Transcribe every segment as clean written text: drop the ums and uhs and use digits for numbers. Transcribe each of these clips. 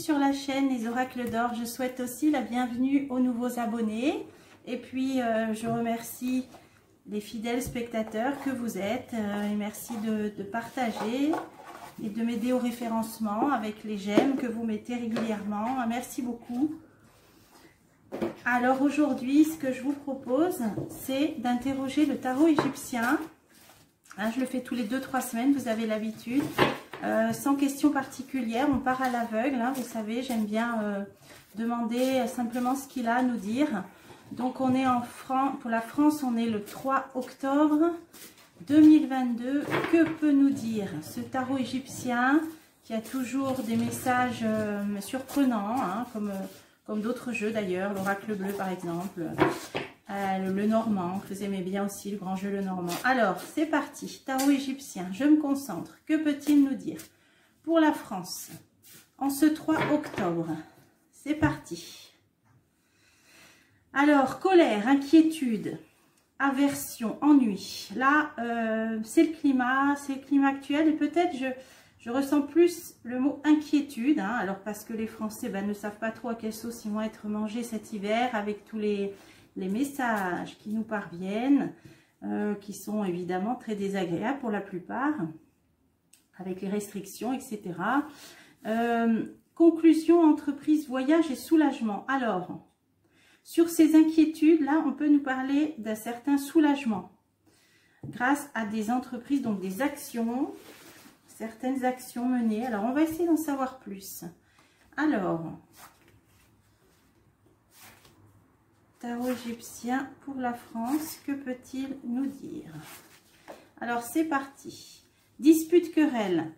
sur la chaîne Les Oracles d'Or. Je souhaite aussi la bienvenue aux nouveaux abonnés. Et puis, je remercie les fidèles spectateurs que vous êtes. Et merci de partager et de m'aider au référencement avec les j'aime que vous mettez régulièrement. Merci beaucoup. Alors aujourd'hui, ce que je vous propose, c'est d'interroger le tarot égyptien. Hein, je le fais tous les 2-3 semaines, vous avez l'habitude. Sans question particulière, on part à l'aveugle. Hein, vous savez, j'aime bien demander simplement ce qu'il a à nous dire. Donc on est pour la France, on est le 3 octobre 2022. Que peut nous dire ce tarot égyptien qui a toujours des messages surprenants, hein, comme d'autres jeux d'ailleurs, l'oracle bleu par exemple, le normand, que vous aimez bien aussi, le grand jeu le normand. Alors, c'est parti, tarot égyptien, je me concentre. Que peut-il nous dire pour la France en ce 3 octobre? C'est parti. Alors, colère, inquiétude, aversion, ennui. Là, c'est le climat actuel et peut-être je ressens plus le mot inquiétude. Hein, alors, parce que les Français ne savent pas trop à quelle sauce ils vont être mangés cet hiver avec tous les messages qui nous parviennent, qui sont évidemment très désagréables pour la plupart, avec les restrictions, etc. Conclusion, entreprise, voyage et soulagement. Alors, sur ces inquiétudes-là, on peut nous parler d'un certain soulagement grâce à des entreprises, donc des actions, certaines actions menées. Alors, on va essayer d'en savoir plus. Alors, tarot égyptien pour la France, que peut-il nous dire? Alors, c'est parti. Dispute, querelle,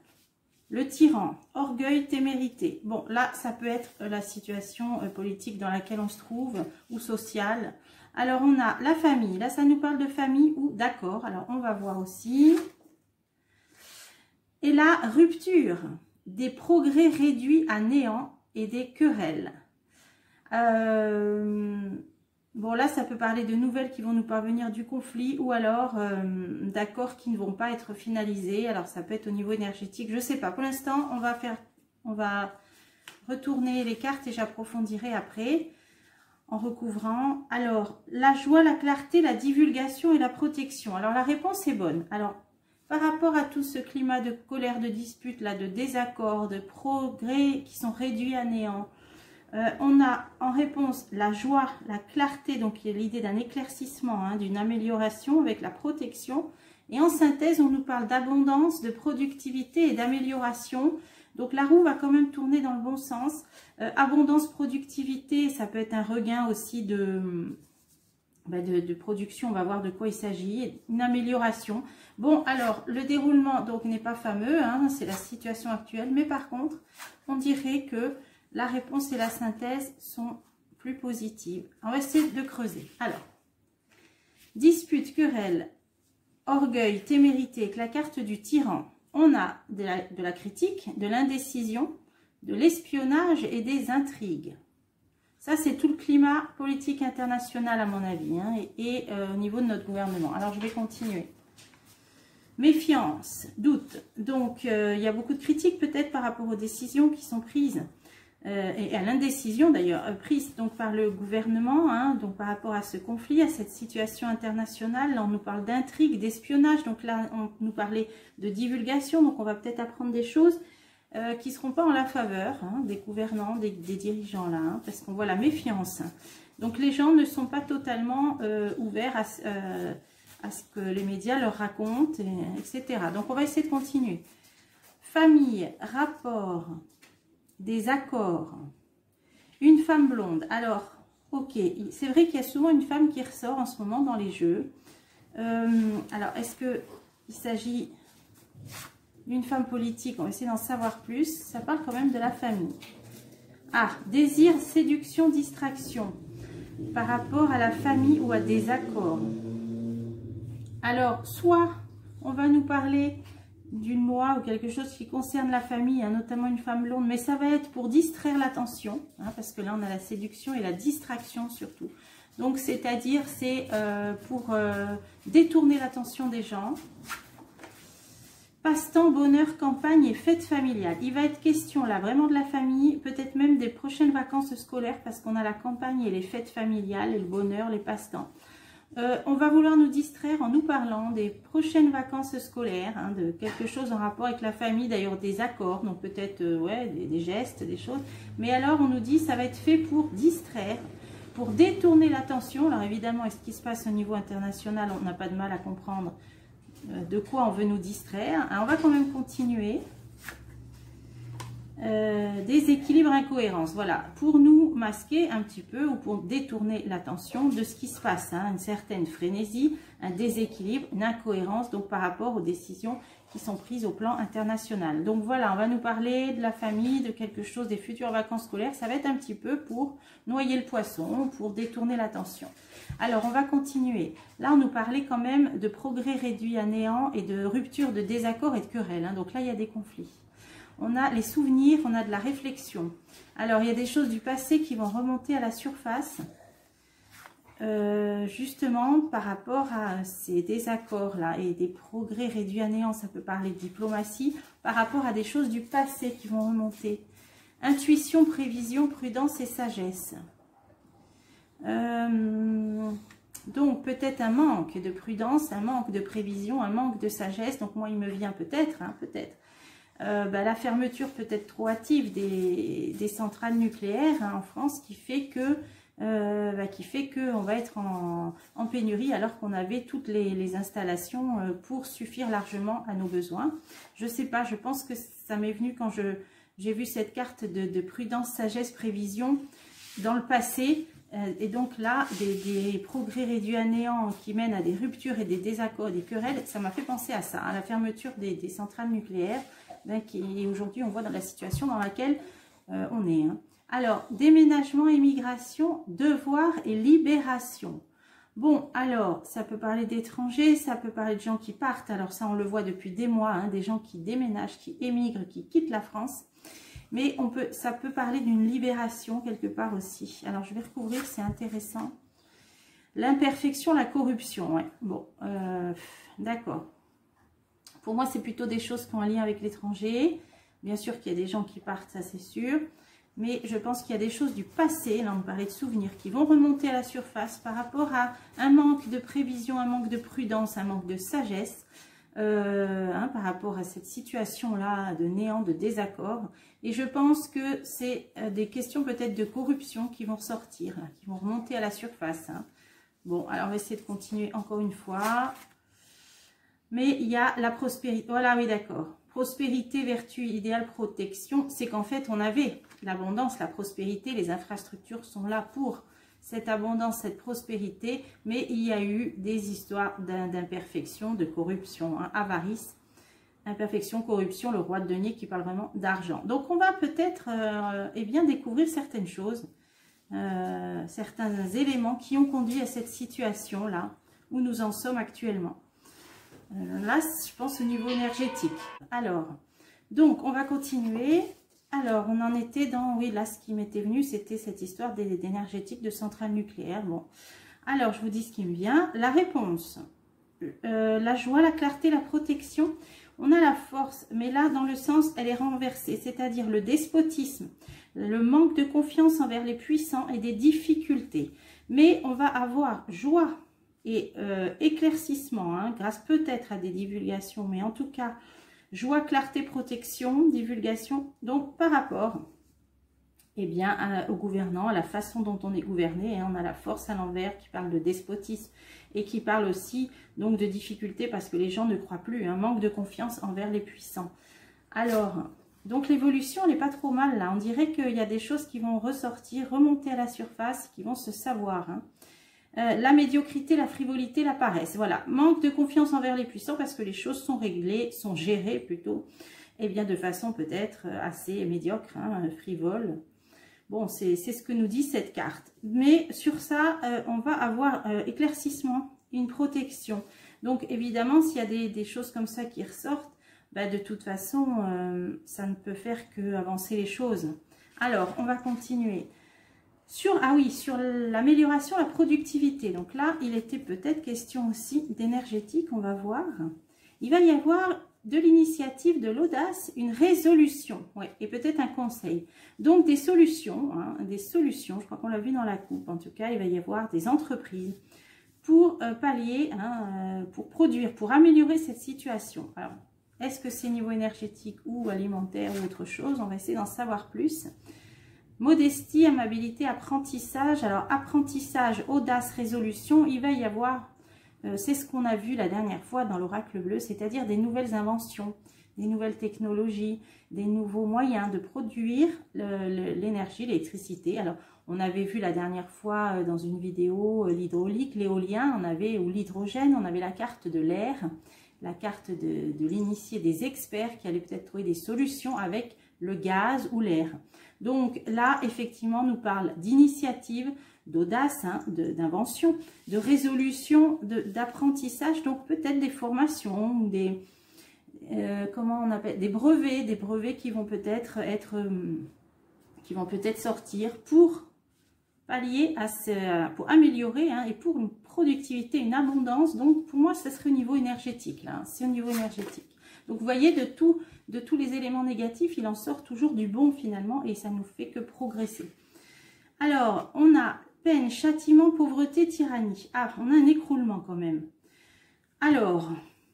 le tyran, orgueil, témérité. Bon, là, ça peut être la situation politique dans laquelle on se trouve, ou sociale. Alors, on a la famille. Là, ça nous parle de famille ou d'accord. Alors, on va voir aussi. Et la rupture, des progrès réduits à néant et des querelles. Bon, là, ça peut parler de nouvelles qui vont nous parvenir du conflit ou alors d'accords qui ne vont pas être finalisés. Alors, ça peut être au niveau énergétique, je ne sais pas. Pour l'instant, on va retourner les cartes et j'approfondirai après en recouvrant. Alors, la joie, la clarté, la divulgation et la protection. Alors, la réponse est bonne. Alors, par rapport à tout ce climat de colère, de dispute, là, de désaccord, de progrès qui sont réduits à néant, on a en réponse la joie, la clarté, donc il y a l'idée d'un éclaircissement, hein, d'une amélioration avec la protection. Et en synthèse, on nous parle d'abondance, de productivité et d'amélioration. Donc la roue va quand même tourner dans le bon sens. Abondance, productivité, ça peut être un regain aussi de production, on va voir de quoi il s'agit, une amélioration. Bon, alors, le déroulement donc n'est pas fameux, hein, c'est la situation actuelle, mais par contre, on dirait que la réponse et la synthèse sont plus positives. On va essayer de creuser. Alors, dispute, querelle, orgueil, témérité, avec la carte du tyran. On a de la critique, de l'indécision, de l'espionnage et des intrigues. Ça, c'est tout le climat politique international, à mon avis, hein, et au niveau de notre gouvernement. Alors, je vais continuer. Méfiance, doute. Donc, il y a beaucoup de critiques peut-être par rapport aux décisions qui sont prises. Et à l'indécision d'ailleurs prise donc par le gouvernement, hein, donc par rapport à ce conflit, à cette situation internationale. Là on nous parle d'intrigue, d'espionnage, donc là on nous parlait de divulgation, donc on va peut-être apprendre des choses qui ne seront pas en la faveur, hein, des gouvernants, des dirigeants là, hein, parce qu'on voit la méfiance. Hein. Donc les gens ne sont pas totalement ouverts à ce que les médias leur racontent, etc. Donc on va essayer de continuer. Famille, rapport, des accords, une femme blonde. Alors, ok, c'est vrai qu'il y a souvent une femme qui ressort en ce moment dans les jeux. Alors, est-ce qu'il s'agit d'une femme politique? On va essayer d'en savoir plus. Ça parle quand même de la famille. Ah, désir, séduction, distraction par rapport à la famille ou à des accords. Alors, soit on va nous parler d'une loi ou quelque chose qui concerne la famille, hein, notamment une femme blonde, mais ça va être pour distraire l'attention, hein, parce que là on a la séduction et la distraction surtout. Donc c'est-à-dire c'est pour détourner l'attention des gens. Passe-temps, bonheur, campagne et fête familiale. Il va être question là vraiment de la famille, peut-être même des prochaines vacances scolaires parce qu'on a la campagne et les fêtes familiales et le bonheur, les passe-temps. On va vouloir nous distraire en nous parlant des prochaines vacances scolaires, hein, de quelque chose en rapport avec la famille, d'ailleurs des accords, donc peut-être ouais, des gestes, des choses. Mais alors on nous dit ça va être fait pour distraire, pour détourner l'attention. Alors évidemment, est-ce qui se passe au niveau international, on n'a pas de mal à comprendre de quoi on veut nous distraire. Alors, on va quand même continuer. Déséquilibre, incohérence, voilà, pour nous masquer un petit peu ou pour détourner l'attention de ce qui se passe, hein, une certaine frénésie, un déséquilibre, une incohérence donc par rapport aux décisions qui sont prises au plan international. Donc voilà, on va nous parler de la famille, de quelque chose, des futures vacances scolaires. Ça va être un petit peu pour noyer le poisson, pour détourner l'attention. Alors on va continuer. Là on nous parlait quand même de progrès réduit à néant et de rupture, de désaccords et de querelles, hein. Donc là il y a des conflits. On a les souvenirs, on a de la réflexion. Alors, il y a des choses du passé qui vont remonter à la surface, justement par rapport à ces désaccords-là et des progrès réduits à néant. Ça peut parler de diplomatie, par rapport à des choses du passé qui vont remonter. Intuition, prévision, prudence et sagesse. Donc, peut-être un manque de prudence, un manque de prévision, un manque de sagesse. Donc, moi, il me vient peut-être, hein, peut-être. La fermeture peut-être trop hâtive des centrales nucléaires, hein, en France, qui fait que on va être en pénurie alors qu'on avait toutes les installations pour suffire largement à nos besoins. Je sais pas, je pense que ça m'est venu quand j'ai vu cette carte de prudence, sagesse, prévision dans le passé. Et donc là, des progrès réduits à néant qui mènent à des ruptures et des désaccords, des querelles, ça m'a fait penser à ça, à la fermeture des centrales nucléaires. Et aujourd'hui, on voit dans la situation dans laquelle on est. Hein. Alors, déménagement, immigration, devoir et libération. Bon, alors, ça peut parler d'étrangers, ça peut parler de gens qui partent. Alors ça, on le voit depuis des mois, hein, des gens qui déménagent, qui émigrent, qui quittent la France. Mais ça peut parler d'une libération quelque part aussi. Alors, je vais recouvrir, c'est intéressant. L'imperfection, la corruption, ouais. Bon, d'accord. Pour moi, c'est plutôt des choses qui ont un lien avec l'étranger. Bien sûr qu'il y a des gens qui partent, ça c'est sûr. Mais je pense qu'il y a des choses du passé, là on parlait de souvenirs, qui vont remonter à la surface par rapport à un manque de prévision, un manque de prudence, un manque de sagesse, par rapport à cette situation-là de néant, de désaccord. Et je pense que c'est des questions peut-être de corruption qui vont ressortir, là, qui vont remonter à la surface. Hein. Bon, alors on va essayer de continuer encore une fois. Mais il y a la prospérité. Voilà, oui, d'accord. Prospérité, vertu, idéal, protection. C'est qu'en fait, on avait l'abondance, la prospérité. Les infrastructures sont là pour cette abondance, cette prospérité. Mais il y a eu des histoires d'imperfection, de corruption, hein, avarice. Imperfection, corruption, le roi de denier qui parle vraiment d'argent. Donc, on va peut-être bien découvrir certaines choses, certains éléments qui ont conduit à cette situation-là où nous en sommes actuellement. Là, je pense au niveau énergétique. Alors, donc, on va continuer. Alors, on en était dans, oui, là, ce qui m'était venu, c'était cette histoire d'énergétique de centrale nucléaire. Bon, alors, je vous dis ce qui me vient. La réponse, la joie, la clarté, la protection. On a la force, mais là, dans le sens, elle est renversée, c'est-à-dire le despotisme, le manque de confiance envers les puissants et des difficultés. Mais on va avoir joie et éclaircissement, hein, grâce peut-être à des divulgations, mais en tout cas, joie, clarté, protection, divulgation, donc par rapport au gouvernant, à la façon dont on est gouverné, hein, on a la force à l'envers qui parle de despotisme et qui parle aussi donc de difficultés parce que les gens ne croient plus, un manque de confiance envers les puissants. Alors, donc l'évolution, elle n'est pas trop mal là, on dirait qu'il y a des choses qui vont ressortir, remonter à la surface, qui vont se savoir, hein. La médiocrité, la frivolité, la paresse. Voilà, manque de confiance envers les puissants parce que les choses sont réglées, sont gérées plutôt, et bien de façon peut-être assez médiocre, hein, frivole. Bon, c'est ce que nous dit cette carte. Mais sur ça, on va avoir éclaircissement, une protection. Donc évidemment, s'il y a des choses comme ça qui ressortent, bah, de toute façon, ça ne peut faire que avancer les choses. Alors, on va continuer. Sur l'amélioration, la productivité. Donc là, il était peut-être question aussi d'énergétique, on va voir. Il va y avoir de l'initiative, de l'audace, une résolution, ouais, et peut-être un conseil. Donc des solutions, je crois qu'on l'a vu dans la coupe, en tout cas, il va y avoir des entreprises pour pallier, pour produire, pour améliorer cette situation. Alors, est-ce que c'est niveau énergétique ou alimentaire ou autre chose? On va essayer d'en savoir plus. Modestie, amabilité, apprentissage. Alors, apprentissage, audace, résolution, il va y avoir... c'est ce qu'on a vu la dernière fois dans l'oracle bleu, c'est-à-dire des nouvelles inventions, des nouvelles technologies, des nouveaux moyens de produire l'énergie, l'électricité. Alors, on avait vu la dernière fois dans une vidéo l'hydraulique, l'éolien, ou l'hydrogène, on avait la carte de l'air, la carte de l'initié, des experts qui allaient peut-être trouver des solutions avec le gaz ou l'air. Donc là, effectivement, nous parle d'initiative, d'audace, d'invention, de résolution, d'apprentissage, donc peut-être des formations, comment on appelle, des brevets qui vont peut-être sortir pour pallier pour améliorer et pour une productivité, une abondance. Donc pour moi, ça serait au niveau énergétique, là, c'est au niveau énergétique. Donc vous voyez, de tous les éléments négatifs, il en sort toujours du bon finalement, et ça ne nous fait que progresser. Alors, on a peine, châtiment, pauvreté, tyrannie. Ah, on a un écroulement quand même. Alors,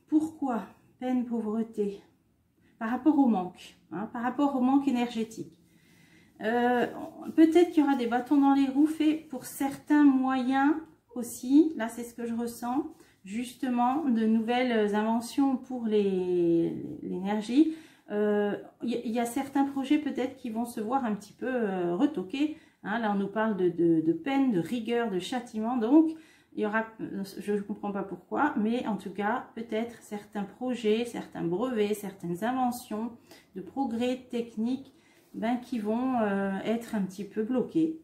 pourquoi peine, pauvreté? Par rapport au manque, par rapport au manque énergétique. Peut-être qu'il y aura des bâtons dans les roues faits pour certains moyens aussi. Là, c'est ce que je ressens. Justement, de nouvelles inventions pour l'énergie. Il y a certains projets peut-être qui vont se voir un petit peu retoqués. Là, on nous parle de peine, de rigueur, de châtiment. Donc, il y aura, je ne comprends pas pourquoi, mais en tout cas, peut-être certains projets, certains brevets, certaines inventions de progrès techniques qui vont être un petit peu bloqués.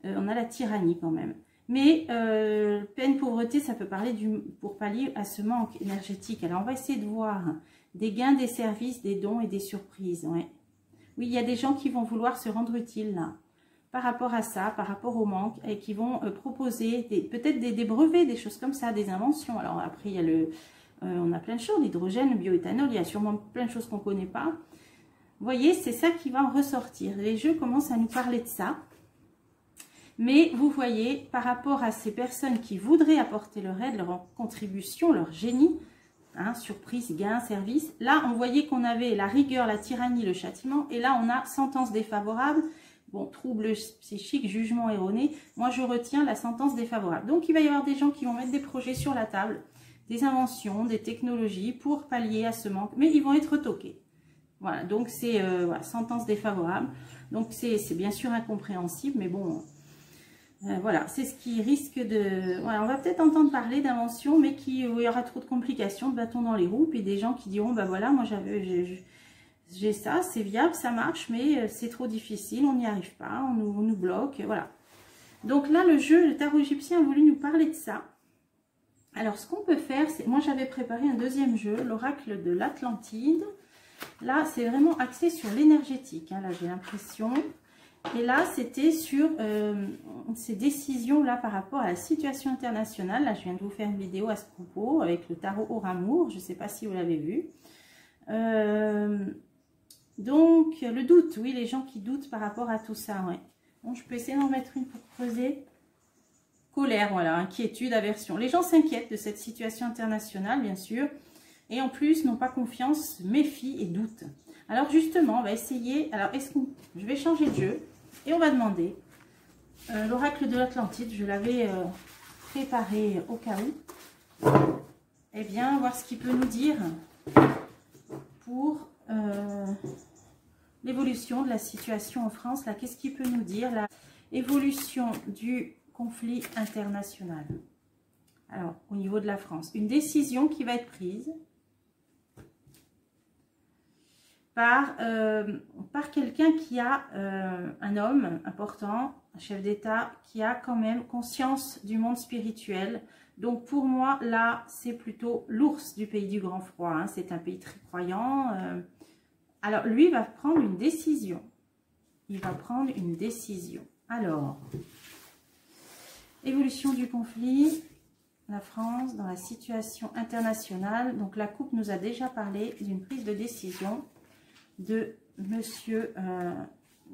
On a la tyrannie quand même. Mais peine, pauvreté, ça peut parler pour pallier à ce manque énergétique. Alors, on va essayer de voir des gains, des services, des dons et des surprises. Ouais. Oui, il y a des gens qui vont vouloir se rendre utiles là, par rapport à ça, par rapport au manque, et qui vont proposer peut-être des brevets, des choses comme ça, des inventions. Alors après, il y a on a plein de choses, l'hydrogène, le bioéthanol, il y a sûrement plein de choses qu'on ne connaît pas. Vous voyez, c'est ça qui va en ressortir. Les jeux commencent à nous parler de ça. Mais vous voyez, par rapport à ces personnes qui voudraient apporter leur aide, leur contribution, leur génie, surprise, gain, service, là, on voyait qu'on avait la rigueur, la tyrannie, le châtiment, et là, on a sentence défavorable, bon, trouble psychique, jugement erroné. Moi, je retiens la sentence défavorable. Donc, il va y avoir des gens qui vont mettre des projets sur la table, des inventions, des technologies pour pallier à ce manque, mais ils vont être retoqués. Voilà, donc c'est voilà, sentence défavorable. Donc, c'est bien sûr incompréhensible, mais bon... voilà, c'est ce qui risque de... Voilà, on va peut-être entendre parler d'inventions, mais où il y aura trop de complications, de bâtons dans les roues, puis des gens qui diront, bah voilà, moi j'ai ça, c'est viable, ça marche, mais c'est trop difficile, on n'y arrive pas, on nous bloque, voilà. Donc là, le tarot égyptien a voulu nous parler de ça. Alors, ce qu'on peut faire, c'est... Moi, j'avais préparé un deuxième jeu, l'oracle de l'Atlantide. Là, c'est vraiment axé sur l'énergétique, là, j'ai l'impression... Et là, c'était sur ces décisions-là par rapport à la situation internationale. Là, je viens de vous faire une vidéo à ce propos avec le tarot Aura Amour. Je ne sais pas si vous l'avez vu. Donc, le doute. Oui, les gens qui doutent par rapport à tout ça. Ouais. Bon, je peux essayer d'en mettre une pour creuser. Colère, voilà. Inquiétude, aversion. Les gens s'inquiètent de cette situation internationale, bien sûr. Et en plus, n'ont pas confiance, méfient et doutent. Alors, justement, on va essayer... Alors, je vais changer de jeu. Et on va demander l'oracle de l'Atlantide, je l'avais préparé au cas où. Eh bien, voir ce qu'il peut nous dire pour l'évolution de la situation en France. Là, qu'est-ce qu'il peut nous dire? L'évolution du conflit international. Alors, au niveau de la France, une décision qui va être prise par quelqu'un qui a, un homme important, un chef d'État, qui a quand même conscience du monde spirituel. Donc pour moi, là, c'est plutôt l'ours du pays du grand froid. C'est un pays très croyant. Alors, lui va prendre une décision. Il va prendre une décision. Alors, évolution du conflit. la France dans la situation internationale. Donc la coupe nous a déjà parlé d'une prise de décision de monsieur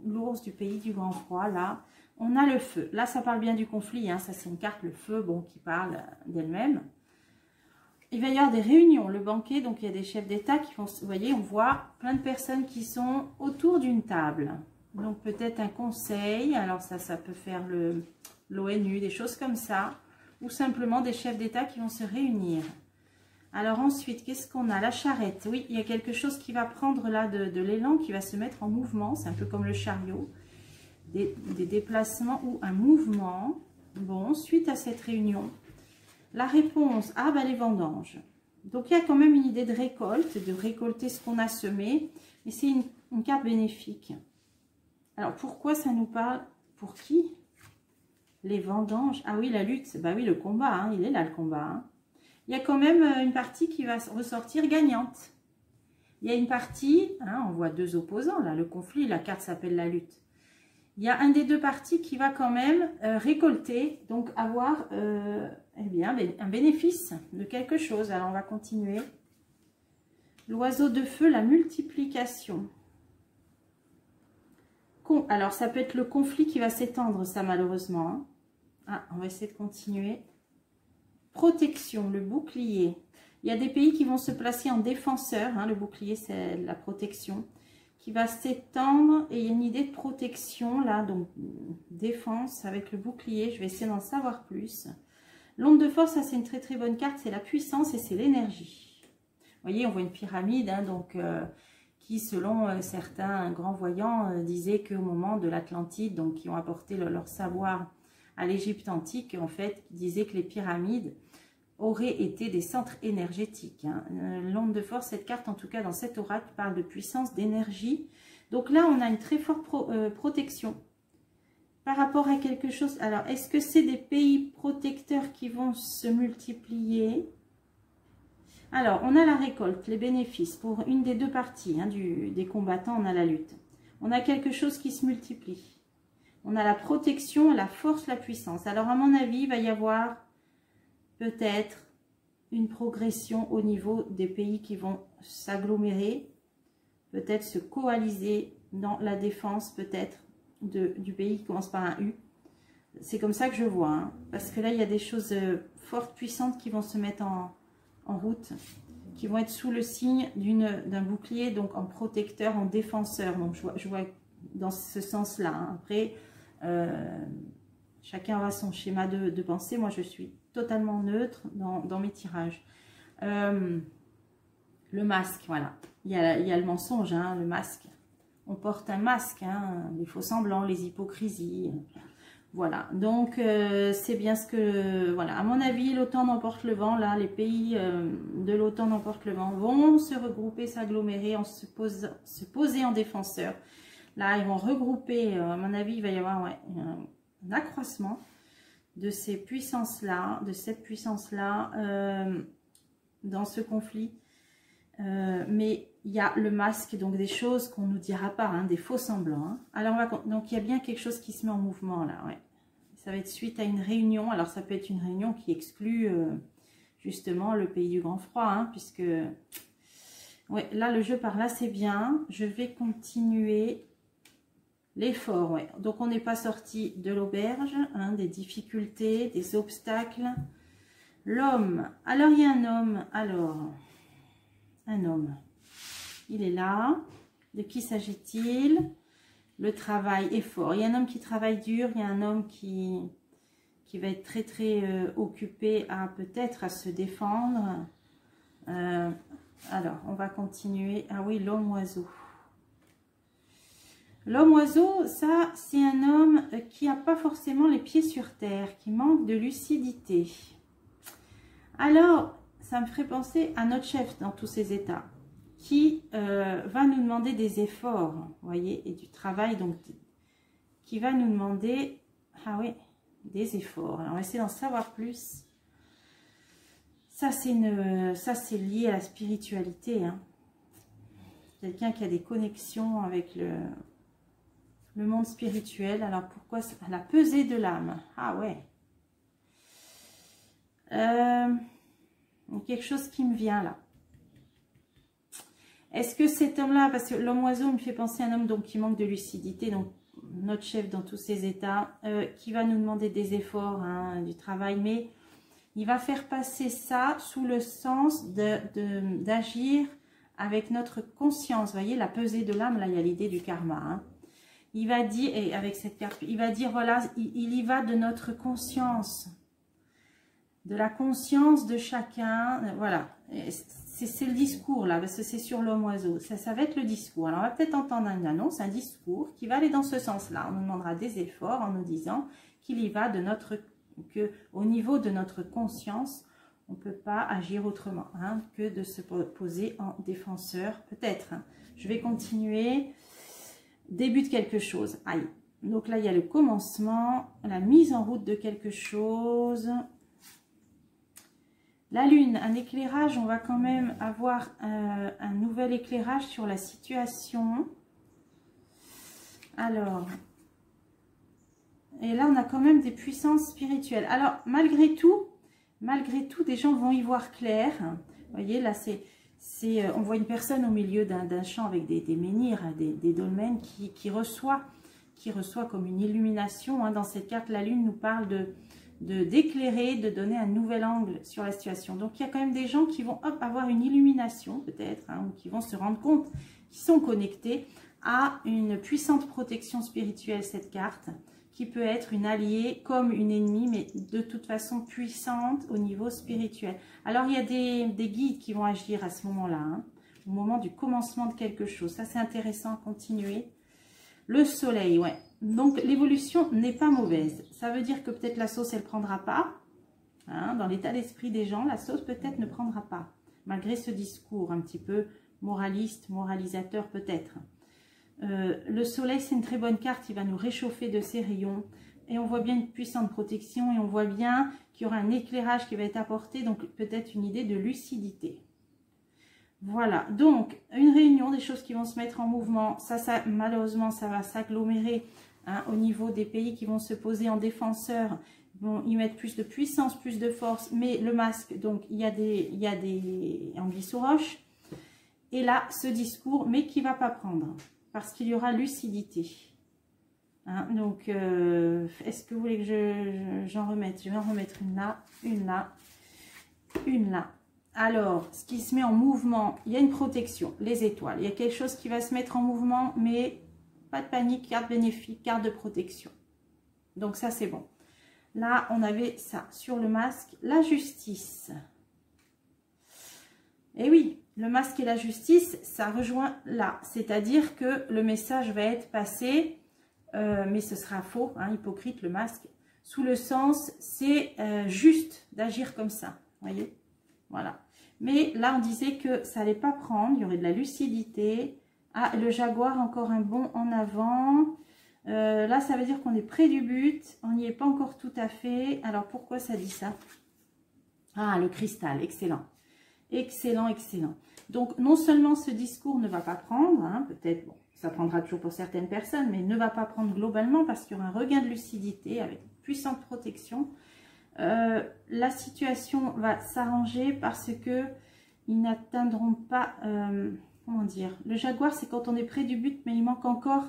l'ours du pays du grand froid. Là, on a le feu. Là, ça parle bien du conflit. Hein. Ça, c'est une carte, le feu, bon, qui parle d'elle-même. Il va y avoir des réunions, le banquet. Donc, il y a des chefs d'État qui vont... Vous voyez, on voit plein de personnes qui sont autour d'une table. Donc, peut-être un conseil. Alors, ça peut faire l'ONU, des choses comme ça. Ou simplement des chefs d'État qui vont se réunir. Alors ensuite, qu'est-ce qu'on a? La charrette. Oui, il y a quelque chose qui va prendre là de l'élan, qui va se mettre en mouvement. C'est un peu comme le chariot. Des déplacements ou un mouvement. Bon, suite à cette réunion, la réponse, ah bah les vendanges. Donc il y a quand même une idée de récolte, de récolter ce qu'on a semé. Mais c'est une carte bénéfique. Alors pourquoi ça nous parle? Pour qui? Les vendanges. Ah oui, la lutte. Bah oui, le combat. Hein, il est là, le combat. Hein. Il y a quand même une partie qui va ressortir gagnante. Il y a une partie, hein, on voit deux opposants. Là, le conflit, la carte s'appelle la lutte. Il y a un des deux parties qui va quand même récolter, donc avoir eh bien, un bénéfice de quelque chose. Alors, on va continuer. L'oiseau de feu, la multiplication. Alors, ça peut être le conflit qui va s'étendre, ça, malheureusement. Hein. Ah, on va essayer de continuer. Protection, le bouclier. Il y a des pays qui vont se placer en défenseur. Hein, le bouclier, c'est la protection. Qui va s'étendre. Et il y a une idée de protection, là. Donc, défense avec le bouclier. Je vais essayer d'en savoir plus. L'onde de force, ça, c'est une très, très bonne carte. C'est la puissance et c'est l'énergie. Vous voyez, on voit une pyramide, hein, donc... qui, selon certains grands voyants, disaient qu'au moment de l'Atlantide, donc qui ont apporté leur savoir à l'Égypte antique, en fait, disaient que les pyramides auraient été des centres énergétiques. Hein. L'onde de force, cette carte, en tout cas dans cet oracle, parle de puissance, d'énergie. Donc là, on a une très forte protection par rapport à quelque chose. Alors, est-ce que c'est des pays protecteurs qui vont se multiplier ? Alors, on a la récolte, les bénéfices pour une des deux parties hein, des combattants, on a la lutte. On a quelque chose qui se multiplie. On a la protection, la force, la puissance. Alors, à mon avis, il va y avoir peut-être une progression au niveau des pays qui vont s'agglomérer, peut-être se coaliser dans la défense, peut-être, du pays qui commence par un U. C'est comme ça que je vois, hein, parce que là, il y a des choses fortes, puissantes qui vont se mettre en route, qui vont être sous le signe d'un bouclier, donc en protecteur, en défenseur. Donc je vois dans ce sens-là. Hein. Après, chacun aura son schéma de pensée. Moi, je suis totalement neutre dans mes tirages. Le masque, voilà. Il y a le mensonge, hein, le masque. On porte un masque, hein, les faux semblants, les hypocrisies. Voilà, donc c'est bien ce que... Voilà, à mon avis, l'OTAN emporte le vent. Là, les pays de l'OTAN emportent le vent, vont se regrouper, s'agglomérer, se poser en défenseur. Là, ils vont regrouper, à mon avis, il va y avoir ouais, un accroissement de ces puissances-là, de cette puissance-là dans ce conflit. Mais il y a le masque, donc des choses qu'on ne nous dira pas, hein, des faux semblants. Hein. Alors, donc il y a bien quelque chose qui se met en mouvement là, ouais. Ça va être suite à une réunion. Alors, ça peut être une réunion qui exclut justement le pays du grand froid, hein, puisque... Ouais, là, le jeu par là, c'est bien. Je vais continuer l'effort, ouais. Donc, on n'est pas sorti de l'auberge, hein, des difficultés, des obstacles. L'homme. Alors, il y a un homme. Alors, un homme. Il est là. De qui s'agit-il? Le travail est fort. Il y a un homme qui travaille dur. Il y a un homme qui va être très, très occupé à peut-être à se défendre. Alors, on va continuer. Ah oui, l'homme-oiseau. L'homme-oiseau, ça, c'est un homme qui n'a pas forcément les pieds sur terre, qui manque de lucidité. Alors, ça me ferait penser à notre chef dans tous ces états, qui va nous demander des efforts, vous voyez, et du travail, donc, qui va nous demander, ah oui, des efforts. Alors, on va essayer d'en savoir plus. Ça, c'est lié à la spiritualité. Hein. Quelqu'un qui a des connexions avec le monde spirituel. Alors, pourquoi la pesée de l'âme? Ah ouais. Quelque chose qui me vient là. Est-ce que cet homme-là, parce que l'homme oiseau me fait penser à un homme donc, qui manque de lucidité, donc notre chef dans tous ses états, qui va nous demander des efforts, hein, du travail, mais il va faire passer ça sous le sens d'agir avec notre conscience. Vous voyez, la pesée de l'âme, là, il y a l'idée du karma. Hein. Il va dire, et avec cette carte, il va dire, voilà, il y va de notre conscience, de la conscience de chacun. Voilà, c'est le discours, là, parce que c'est sur l'homme oiseau. Ça va être le discours. Alors, on va peut-être entendre une annonce, un discours qui va aller dans ce sens-là. On nous demandera des efforts en nous disant qu'il y va de notre... qu'au niveau de notre conscience, on ne peut pas agir autrement hein, que de se poser en défenseur, peut-être. Hein. Je vais continuer. Début de quelque chose. Aïe. Donc là, il y a le commencement, la mise en route de quelque chose. La lune, un éclairage, on va quand même avoir un nouvel éclairage sur la situation. Alors... Et là, on a quand même des puissances spirituelles. Alors, malgré tout, des gens vont y voir clair. Vous voyez, là, on voit une personne au milieu d'un champ avec des menhirs, des dolmens qui reçoit comme une illumination. Hein. Dans cette carte, la lune nous parle d'éclairer, de donner un nouvel angle sur la situation. Donc, il y a quand même des gens qui vont avoir une illumination, peut-être, hein, ou qui vont se rendre compte qu'ils sont connectés à une puissante protection spirituelle, cette carte, qui peut être une alliée comme une ennemie, mais de toute façon puissante au niveau spirituel. Alors, il y a des guides qui vont agir à ce moment-là, hein, au moment du commencement de quelque chose. Ça, c'est intéressant à continuer. Le soleil, ouais. Donc, l'évolution n'est pas mauvaise. Ça veut dire que peut-être la sauce, elle ne prendra pas. Hein, dans l'état d'esprit des gens, la sauce peut-être ne prendra pas. Malgré ce discours un petit peu moraliste, moralisateur peut-être. Le soleil, c'est une très bonne carte, il va nous réchauffer de ses rayons et on voit bien une puissante protection et on voit bien qu'il y aura un éclairage qui va être apporté, donc peut-être une idée de lucidité. Voilà, donc une réunion, des choses qui vont se mettre en mouvement, ça malheureusement ça va s'agglomérer hein, au niveau des pays qui vont se poser en défenseurs, vont y mettre plus de puissance, plus de force, mais le masque, donc il y a des anguilles sous roche, et là ce discours, mais qui ne va pas prendre. Parce qu'il y aura lucidité. Hein, donc, est-ce que vous voulez que j'en remette? Je vais en remettre une là, une là, une là. Alors, ce qui se met en mouvement, il y a une protection, les étoiles. Il y a quelque chose qui va se mettre en mouvement, mais pas de panique, carte bénéfique, carte de protection. Donc ça, c'est bon. Là, on avait ça sur le masque, la justice. Et oui, le masque et la justice, ça rejoint là. C'est-à-dire que le message va être passé, mais ce sera faux, hein, hypocrite, le masque, sous le sens, c'est juste d'agir comme ça, voyez. Voilà. Mais là, on disait que ça n'allait pas prendre, il y aurait de la lucidité. Ah, le jaguar, encore un bond en avant. Là, ça veut dire qu'on est près du but, on n'y est pas encore tout à fait. Alors, pourquoi ça dit ça? Ah, le cristal, excellent. Excellent, excellent. Donc, non seulement ce discours ne va pas prendre, hein, peut-être, bon, ça prendra toujours pour certaines personnes, mais ne va pas prendre globalement parce qu'il y aura un regain de lucidité avec une puissante protection. La situation va s'arranger parce que ils n'atteindront pas, comment dire, le jaguar, c'est quand on est près du but, mais il manque encore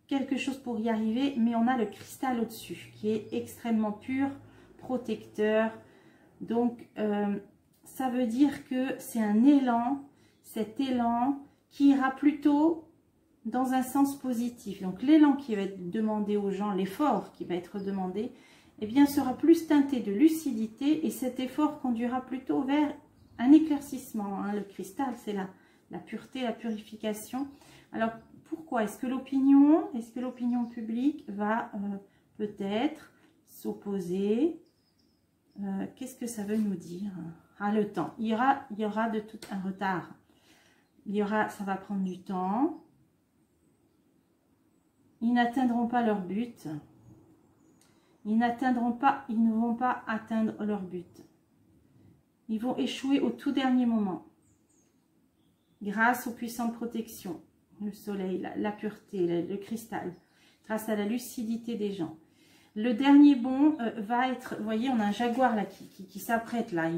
quelque chose pour y arriver, mais on a le cristal au-dessus qui est extrêmement pur, protecteur. Donc, ça veut dire que c'est un élan, cet élan qui ira plutôt dans un sens positif. Donc l'élan qui va être demandé aux gens, l'effort qui va être demandé, eh bien sera plus teinté de lucidité et cet effort conduira plutôt vers un éclaircissement. Hein. Le cristal, c'est la pureté, la purification. Alors pourquoi? Est-ce que l'opinion publique va peut-être s'opposer? Qu'est-ce que ça veut nous dire? Ah, le temps. Il y aura de tout un retard. Ça va prendre du temps. Ils n'atteindront pas leur but. Ils ne vont pas atteindre leur but. Ils vont échouer au tout dernier moment. Grâce aux puissantes protections, le soleil, la pureté, le cristal, grâce à la lucidité des gens. Le dernier bond va être, vous voyez, on a un jaguar là qui s'apprête là.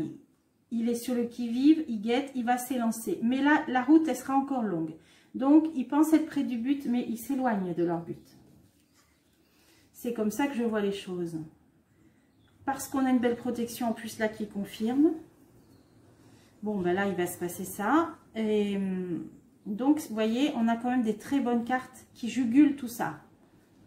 Il est sur le qui-vive, il guette, il va s'élancer. Mais là, la route, elle sera encore longue. Donc, ils pensent être près du but, mais ils s'éloignent de leur but. C'est comme ça que je vois les choses. Parce qu'on a une belle protection en plus là qui confirme. Bon, ben là, il va se passer ça. Et donc, vous voyez, on a quand même des très bonnes cartes qui jugulent tout ça.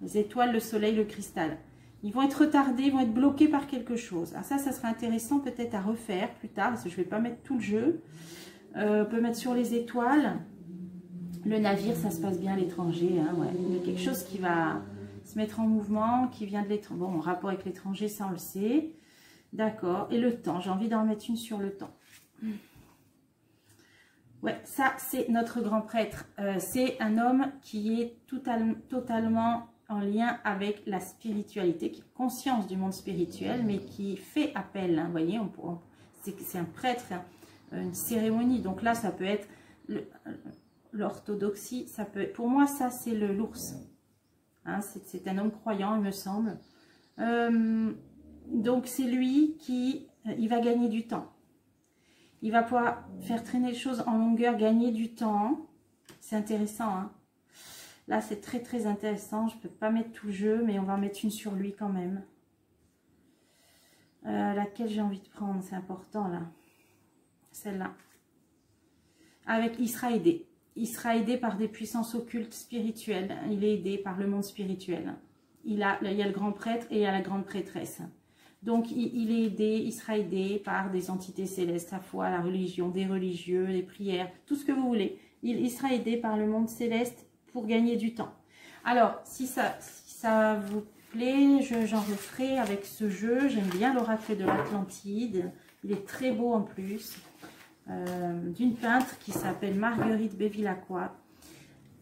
Les étoiles, le soleil, le cristal. Ils vont être retardés, ils vont être bloqués par quelque chose. Ah, ça sera intéressant peut-être à refaire plus tard, parce que je ne vais pas mettre tout le jeu. On peut mettre sur les étoiles. Le navire, ça se passe bien à l'étranger. Hein, ouais. Il y a quelque chose qui va se mettre en mouvement, qui vient de l'étranger. Bon, en rapport avec l'étranger, ça on le sait. D'accord. Et le temps, j'ai envie d'en mettre une sur le temps. Ouais, ça c'est notre grand prêtre. C'est un homme qui est totalement en lien avec la spiritualité, qui a conscience du monde spirituel, mais qui fait appel. Hein, vous voyez, c'est un prêtre, hein, une cérémonie. Donc là, ça peut être l'orthodoxie. Ça peut être, pour moi, ça c'est l'ours. Hein, c'est un homme croyant, il me semble. Donc c'est lui qui il va gagner du temps. Il va pouvoir faire traîner les choses en longueur, gagner du temps. C'est intéressant. Hein. Là, c'est très, très intéressant. Je ne peux pas mettre tout le jeu, mais on va en mettre une sur lui quand même. Laquelle j'ai envie de prendre, c'est important là. Celle-là. Avec, il sera aidé. Il sera aidé par des puissances occultes spirituelles. Il est aidé par le monde spirituel. Il y a le grand prêtre et il y a la grande prêtresse. Donc, il est aidé, il sera aidé par des entités célestes, la foi, la religion, des religieux, les prières, tout ce que vous voulez. Il sera aidé par le monde céleste pour gagner du temps. Alors, si ça vous plaît, j'en referai avec ce jeu. J'aime bien l'oracle de l'Atlantide. Il est très beau en plus. D'une peintre qui s'appelle Marguerite Bevilacqua.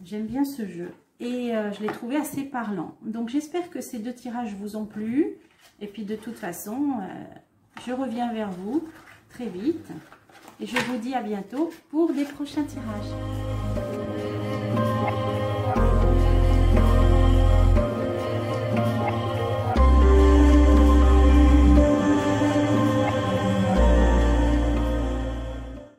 J'aime bien ce jeu. Et je l'ai trouvé assez parlant. Donc, j'espère que ces deux tirages vous ont plu. Et puis de toute façon, je reviens vers vous très vite. Et je vous dis à bientôt pour des prochains tirages.